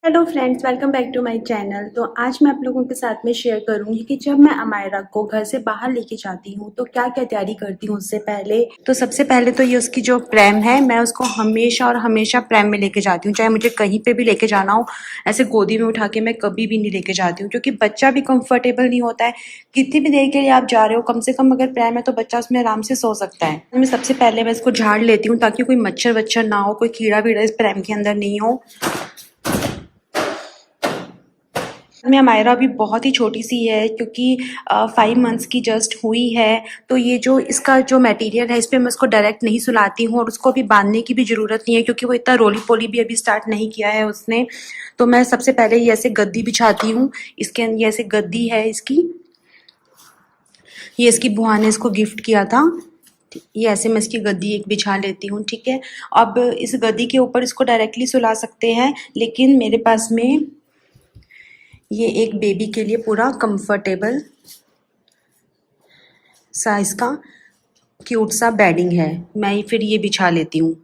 Hello friends, welcome back to my channel. तो आज मैं आप लोगों के साथ में शेयर करूंगी कि जब मैं अमायरा को घर से बाहर लेके जाती हूँ तो क्या क्या तैयारी करती हूँ। उससे पहले तो सबसे पहले तो ये उसकी जो प्रैम है, मैं उसको हमेशा और हमेशा प्रैम में लेके जाती हूँ, चाहे मुझे कहीं पे भी लेके जाना हो। ऐसे गोदी में उठा के मैं कभी भी नहीं लेके जाती हूँ, क्योंकि बच्चा भी कंफर्टेबल नहीं होता है। कितनी भी देर के लिए आप जा रहे हो, कम से कम अगर प्रैम है तो बच्चा उसमें आराम से सो सकता है। मैं सबसे पहले मैं इसको झाड़ लेती हूँ ताकि कोई मच्छर वच्छर ना हो, कोई कीड़ा वीड़ा इस प्रैम के अंदर नहीं हो। में अमायरा अभी बहुत ही छोटी सी है, क्योंकि 5 मंथ्स की जस्ट हुई है। तो ये जो इसका जो मटेरियल है, इस पे मैं उसको डायरेक्ट नहीं सुलाती हूँ, और उसको अभी बांधने की भी ज़रूरत नहीं है, क्योंकि वो इतना रोली पोली भी अभी स्टार्ट नहीं किया है उसने। तो मैं सबसे पहले ये ऐसे गद्दी बिछाती हूँ। इसके ये ऐसे गद्दी है इसकी, ये इसकी बुआ ने इसको गिफ्ट किया था। ये ऐसे मैं इसकी गद्दी एक बिछा लेती हूँ, ठीक है। अब इस गद्दी के ऊपर इसको डायरेक्टली सुला सकते हैं, लेकिन मेरे पास में ये एक बेबी के लिए पूरा कंफर्टेबल साइज का क्यूट सा बेडिंग है, मैं फिर ये बिछा लेती हूँ।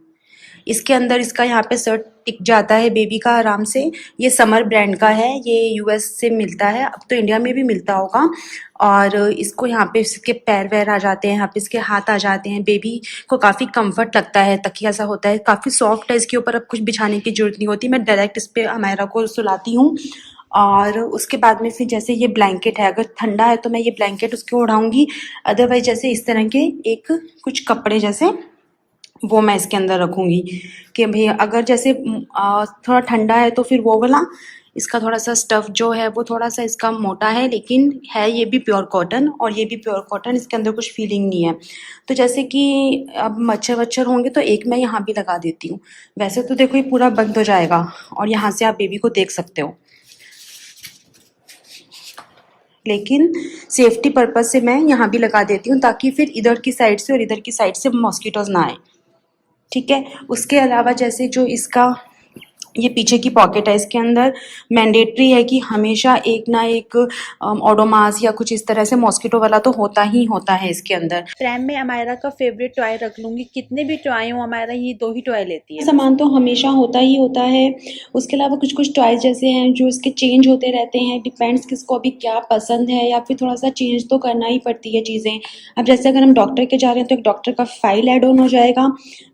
इसके अंदर इसका यहाँ पे शर्ट टिक जाता है बेबी का आराम से। ये समर ब्रांड का है, ये यूएस से मिलता है, अब तो इंडिया में भी मिलता होगा। और इसको यहाँ पे इसके पैर वैर आ जाते हैं, यहाँ पे इसके हाथ आ जाते हैं। बेबी को काफ़ी कंफर्ट लगता है, तकिया सा होता है, काफ़ी सॉफ्ट है। इसके ऊपर अब कुछ बिछाने की जरूरत नहीं होती, मैं डायरेक्ट इस पर अमायरा को सुलाती हूँ। और उसके बाद में फिर जैसे ये ब्लैंकेट है, अगर ठंडा है तो मैं ये ब्लैंकेट उसको ओढ़ाऊंगी। अदरवाइज जैसे इस तरह के एक कुछ कपड़े जैसे वो मैं इसके अंदर रखूँगी, कि भाई अगर जैसे थोड़ा ठंडा है तो फिर वो वाला इसका थोड़ा सा स्टफ़ जो है वो थोड़ा सा इसका मोटा है, लेकिन है ये भी प्योर कॉटन, और ये भी प्योर कॉटन, इसके अंदर कुछ फीलिंग नहीं है। तो जैसे कि अब मच्छर वच्छर होंगे तो एक मैं यहाँ भी लगा देती हूँ। वैसे तो देखो ये पूरा बंद हो जाएगा, और यहाँ से आप बेबी को देख सकते हो, लेकिन सेफ्टी पर्पज़ से मैं यहाँ भी लगा देती हूँ, ताकि फिर इधर की साइड से और इधर की साइड से मॉस्किटोज़ ना आए, ठीक है। उसके अलावा जैसे जो इसका ये पीछे की पॉकेट है, इसके अंदर मैंडेटरी है कि हमेशा एक ना एक ओडोमास या कुछ इस तरह से मॉस्किटो वाला तो होता ही होता है इसके अंदर। प्रैम में अमायरा का फेवरेट टॉय रख लूंगी, कितने भी टॉय हो अमायरा ये 2 ही टॉय लेती है। सामान तो हमेशा होता ही होता है। उसके अलावा कुछ कुछ टॉयज जैसे हैं जो इसके चेंज होते रहते हैं, डिपेंड्स किसको अभी क्या पसंद है, या फिर थोड़ा सा चेंज तो करना ही पड़ती है चीज़ें। अब जैसे अगर हम डॉक्टर के जा रहे हैं तो एक डॉक्टर का फाइल ऐड ऑन हो जाएगा,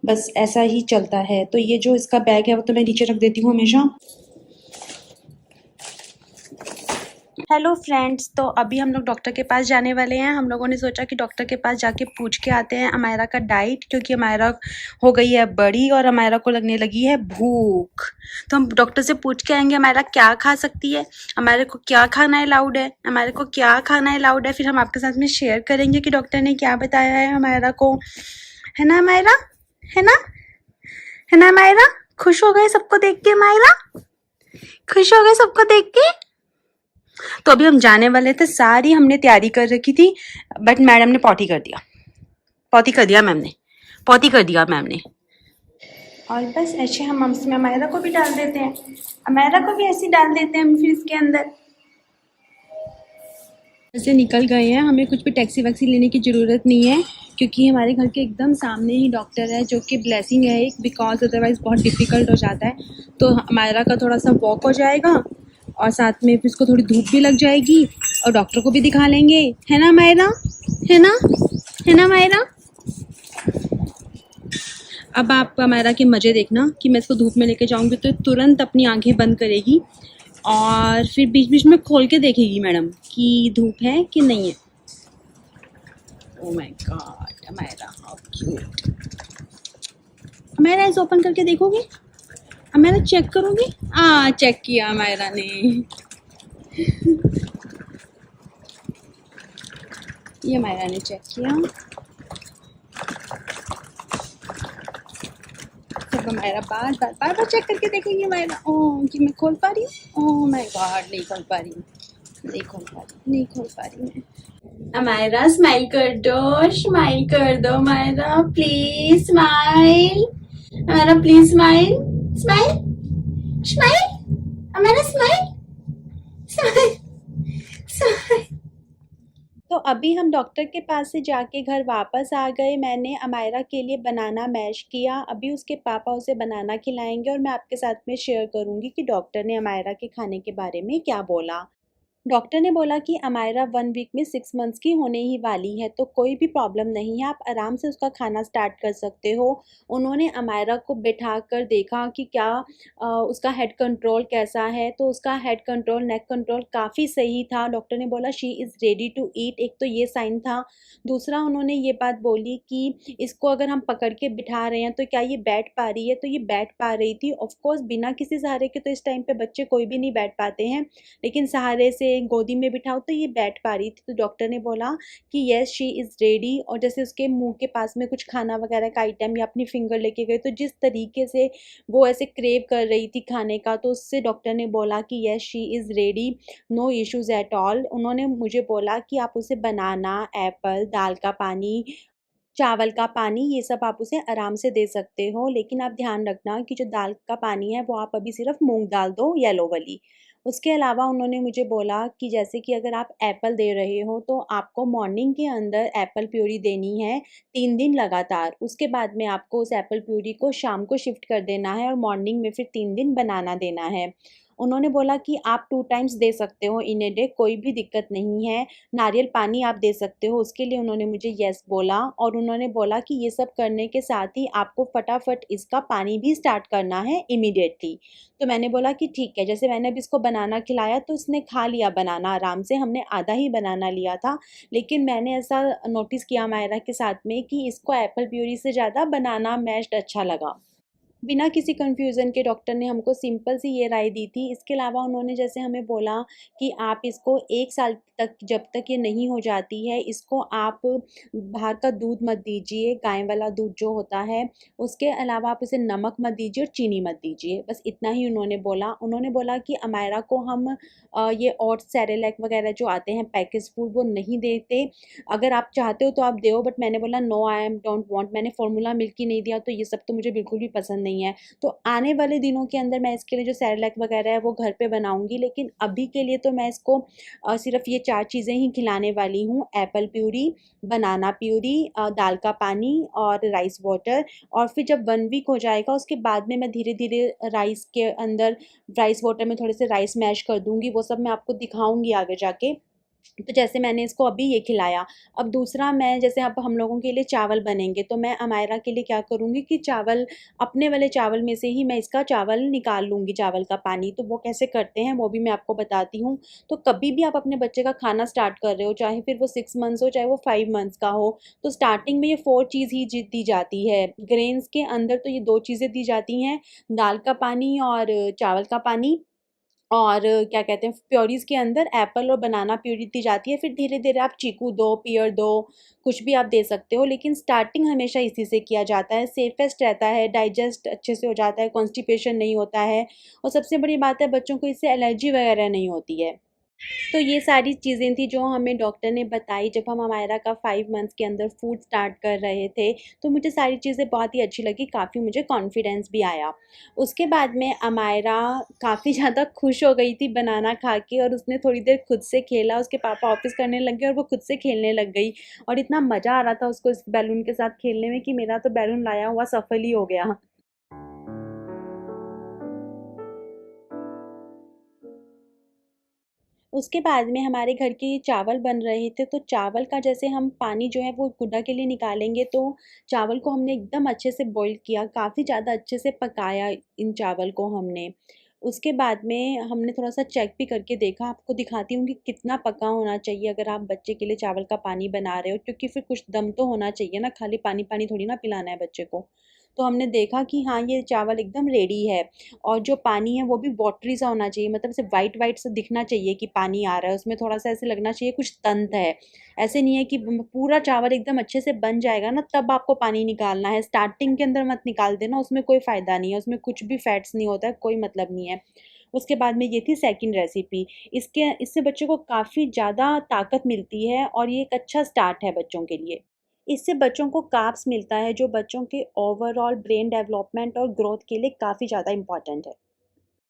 बस ऐसा ही चलता है। तो ये जो इसका बैग है वो तो मैं नीचे रख देती हूँ हमेशा। हेलो फ्रेंड्स, तो अभी हम लोग डॉक्टर के पास जाने वाले हैं। हम लोगों ने सोचा कि डॉक्टर के पास जाके पूछ के आते हैं अमायरा का डाइट, क्योंकि अमायरा हो गई है बड़ी और अमायरा को लगने लगी है भूख। तो हम डॉक्टर से पूछ के आएंगे अमायरा क्या खा सकती है, अमायरा को क्या खाना अलाउड है, अमायरा को क्या खाना अलाउड है। फिर हम आपके साथ में शेयर करेंगे कि डॉक्टर ने क्या बताया है अमायरा को। है ना अमायरा, है ना, है ना अमायरा? खुश हो गए सबको देख के अमायरा? खुश हो गए सबको देख के? तो अभी हम जाने वाले थे, सारी हमने तैयारी कर रखी थी, बट मैडम ने पॉटी कर दिया, पॉटी कर दिया मैम ने, पॉटी कर दिया मैम ने। और बस ऐसे हम इसमें अमायरा को भी डाल देते हैं, अमायरा को भी ऐसे डाल देते हैं हम फिर इसके अंदर। ऐसे निकल गए हैं, हमें कुछ भी टैक्सी वैक्सी लेने की ज़रूरत नहीं है, क्योंकि हमारे घर के एकदम सामने ही डॉक्टर है, जो कि ब्लेसिंग है एक, बिकॉज अदरवाइज़ बहुत डिफ़िकल्ट हो जाता है। तो अमायरा का थोड़ा सा वॉक हो जाएगा, और साथ में फिर उसको थोड़ी धूप भी लग जाएगी, और डॉक्टर को भी दिखा लेंगे। है ना मायरा, है ना, है ना मायरा? अब आप मायरा के मज़े देखना कि मैं इसको धूप में लेके जाऊंगी तो तुरंत अपनी आंखें बंद करेगी, और फिर बीच बीच में खोल के देखेगी मैडम कि धूप है कि नहीं है। Oh my God Myra, how cute. Myra इसे ओपन करके देखोगी? अमायरा चेक करोगी? चेक किया अमायरा ने। ये अमायरा ने चेक किया। जब अमायरा बार बार चेक करके देखेंगे अमायरा, ओह कि मैं खोल पा रही हूँ? ओह माय गॉड, नहीं खोल पा रही हूँ, नहीं खोल पा रही, नहीं खोल पा रही मैं। अमायरा स्माइल कर दो, स्माइल कर दो Amayra, please smile, Amayra please smile, smile, smile, Amayra smile, smile, smile. तो अभी हम डॉक्टर के पास से जाके घर वापस आ गए। मैंने अमायरा के लिए बनाना मैश किया। अभी उसके पापा उसे बनाना खिलाएंगे और मैं आपके साथ में शेयर करूंगी कि डॉक्टर ने अमायरा के खाने के बारे में क्या बोला। डॉक्टर ने बोला कि अमायरा 1 वीक में 6 मंथ्स की होने ही वाली है, तो कोई भी प्रॉब्लम नहीं है, आप आराम से उसका खाना स्टार्ट कर सकते हो। उन्होंने अमायरा को बिठाकर देखा कि क्या उसका हेड कंट्रोल कैसा है, तो उसका हेड कंट्रोल, नेक कंट्रोल काफ़ी सही था। डॉक्टर ने बोला she is ready to eat, एक तो ये साइन था। दूसरा उन्होंने ये बात बोली कि इसको अगर हम पकड़ के बिठा रहे हैं तो क्या ये बैठ पा रही है, तो ये बैठ पा रही थी। ऑफ कोर्स बिना किसी सहारे के तो इस टाइम पे बच्चे कोई भी नहीं बैठ पाते हैं, लेकिन सहारे से गोदी में बिठाओ तो ये बैठ पा रही थी। तो डॉक्टर ने बोला कि यस शी इज़ रेडी। और जैसे उसके मुंह के पास में कुछ खाना वगैरह का आइटम या अपनी फिंगर लेके गए, तो जिस तरीके से वो ऐसे क्रेव कर रही थी खाने का, तो उससे डॉक्टर ने बोला कि yes she is ready, no issues at all. उन्होंने मुझे बोला कि आप उसे बनाना, एप्पल, दाल का पानी, चावल का पानी, ये सब आप उसे आराम से दे सकते हो, लेकिन आप ध्यान रखना कि जो दाल का पानी है वो आप अभी सिर्फ मूंग दाल दो, येलो वाली। उसके अलावा उन्होंने मुझे बोला कि जैसे कि अगर आप एप्पल दे रहे हो तो आपको मॉर्निंग के अंदर एप्पल प्यूरी देनी है 3 दिन लगातार। उसके बाद में आपको उस एप्पल प्यूरी को शाम को शिफ्ट कर देना है और मॉर्निंग में फिर 3 दिन बनाना देना है। उन्होंने बोला कि आप 2 टाइम्स दे सकते हो इन ए डे, कोई भी दिक्कत नहीं है। नारियल पानी आप दे सकते हो, उसके लिए उन्होंने मुझे येस बोला। और उन्होंने बोला कि ये सब करने के साथ ही आपको फटाफट इसका पानी भी स्टार्ट करना है इमीडिएटली। तो मैंने बोला कि ठीक है। जैसे मैंने अभी इसको बनाना खिलाया तो इसने खा लिया बनाना आराम से, हमने आधा ही बनाना लिया था। लेकिन मैंने ऐसा नोटिस किया मायरा के साथ में कि इसको एप्पल प्यूरी से ज़्यादा बनाना मैश्ड अच्छा लगा। बिना किसी कन्फ्यूज़न के डॉक्टर ने हमको सिंपल सी ये राय दी थी। इसके अलावा उन्होंने जैसे हमें बोला कि आप इसको 1 साल तक, जब तक ये नहीं हो जाती है, इसको आप बाहर का दूध मत दीजिए, गाय वाला दूध जो होता है। उसके अलावा आप इसे नमक मत दीजिए और चीनी मत दीजिए, बस इतना ही उन्होंने बोला। उन्होंने बोला कि अमायरा को हम ये ओट्स, सेरेलैक वगैरह जो आते हैं पैकेज फूड, वो नहीं देते। अगर आप चाहते हो तो आप दो, बट मैंने बोला no, I am don't want. मैंने फार्मूला मिल्क ही नहीं दिया, तो ये सब तो मुझे बिल्कुल भी पसंद नहीं है। तो आने वाले दिनों के अंदर मैं इसके लिए जो सेरेलैक वगैरह है वो घर पे बनाऊंगी, लेकिन अभी के लिए तो मैं इसको सिर्फ ये 4 चीज़ें ही खिलाने वाली हूँ: एप्पल प्यूरी, बनाना प्यूरी, दाल का पानी और राइस वाटर। और फिर जब 1 वीक हो जाएगा उसके बाद में मैं धीरे धीरे राइस के अंदर, राइस वाटर में थोड़े से राइस मैश कर दूंगी। वो सब मैं आपको दिखाऊंगी आगे जाके। तो जैसे मैंने इसको अभी ये खिलाया। अब दूसरा, मैं जैसे अब हम लोगों के लिए चावल बनेंगे, तो मैं अमायरा के लिए क्या करूँगी कि चावल, अपने वाले चावल में से ही मैं इसका चावल निकाल लूँगी, चावल का पानी। तो वो कैसे करते हैं वो भी मैं आपको बताती हूँ। तो कभी भी आप अपने बच्चे का खाना स्टार्ट कर रहे हो, चाहे फिर वो 6 मंथ्स हो, चाहे वो 5 मंथ्स का हो, तो स्टार्टिंग में ये 4 चीज़ ही दी जाती है। ग्रेन्स के अंदर तो ये 2 चीज़ें दी जाती हैं, दाल का पानी और चावल का पानी। और क्या कहते हैं, प्योरीज़ के अंदर एप्पल और बनाना प्यूरी दी जाती है। फिर धीरे-धीरे आप चीकू दो, पियर दो, कुछ भी आप दे सकते हो, लेकिन स्टार्टिंग हमेशा इसी से किया जाता है। सेफेस्ट रहता है, डाइजेस्ट अच्छे से हो जाता है, कॉन्स्टिपेशन नहीं होता है, और सबसे बड़ी बात है बच्चों को इससे एलर्जी वगैरह नहीं होती है। तो ये सारी चीज़ें थी जो हमें डॉक्टर ने बताई जब हम अमायरा का 5 मंथ्स के अंदर फूड स्टार्ट कर रहे थे। तो मुझे सारी चीज़ें बहुत ही अच्छी लगी, काफ़ी मुझे कॉन्फिडेंस भी आया। उसके बाद में अमायरा काफ़ी ज़्यादा खुश हो गई थी बनाना खा के, और उसने थोड़ी देर खुद से खेला। उसके पापा ऑफिस करने लग गए और वो खुद से खेलने लग गई, और इतना मज़ा आ रहा था उसको इस बैलून के साथ खेलने में कि मेरा तो बैलून लाया हुआ सफल ही हो गया। उसके बाद में हमारे घर के चावल बन रहे थे, तो चावल का जैसे हम पानी जो है वो गुड्डा के लिए निकालेंगे, तो चावल को हमने एकदम अच्छे से बॉईल किया, काफ़ी ज़्यादा अच्छे से पकाया इन चावल को हमने। उसके बाद में हमने थोड़ा-सा चेक भी करके देखा, आपको दिखाती हूँ कि कितना पका होना चाहिए अगर आप बच्चे के लिए चावल का पानी बना रहे हो, क्योंकि फिर कुछ दम तो होना चाहिए ना, खाली पानी-पानी थोड़ी ना पिलाना है बच्चे को। तो हमने देखा कि हाँ, ये चावल एकदम रेडी है, और जो पानी है वो भी वाटरी सा होना चाहिए, मतलब ऐसे वाइट-वाइट सा दिखना चाहिए कि पानी आ रहा है, उसमें थोड़ा-सा ऐसे लगना चाहिए कुछ तंत है। ऐसे नहीं है कि पूरा चावल एकदम अच्छे से बन जाएगा ना तब आपको पानी निकालना है, स्टार्टिंग के अंदर मत निकाल देना, उसमें कोई फ़ायदा नहीं है, उसमें कुछ भी फैट्स नहीं होता है, कोई मतलब नहीं है। उसके बाद में ये थी सेकंड रेसिपी। इससे बच्चों को काफ़ी ज़्यादा ताकत मिलती है, और ये एक अच्छा स्टार्ट है बच्चों के लिए। इससे बच्चों को कार्ब्स मिलता है जो बच्चों के ओवरऑल ब्रेन डेवलपमेंट और ग्रोथ के लिए काफ़ी ज़्यादा इम्पॉर्टेंट है।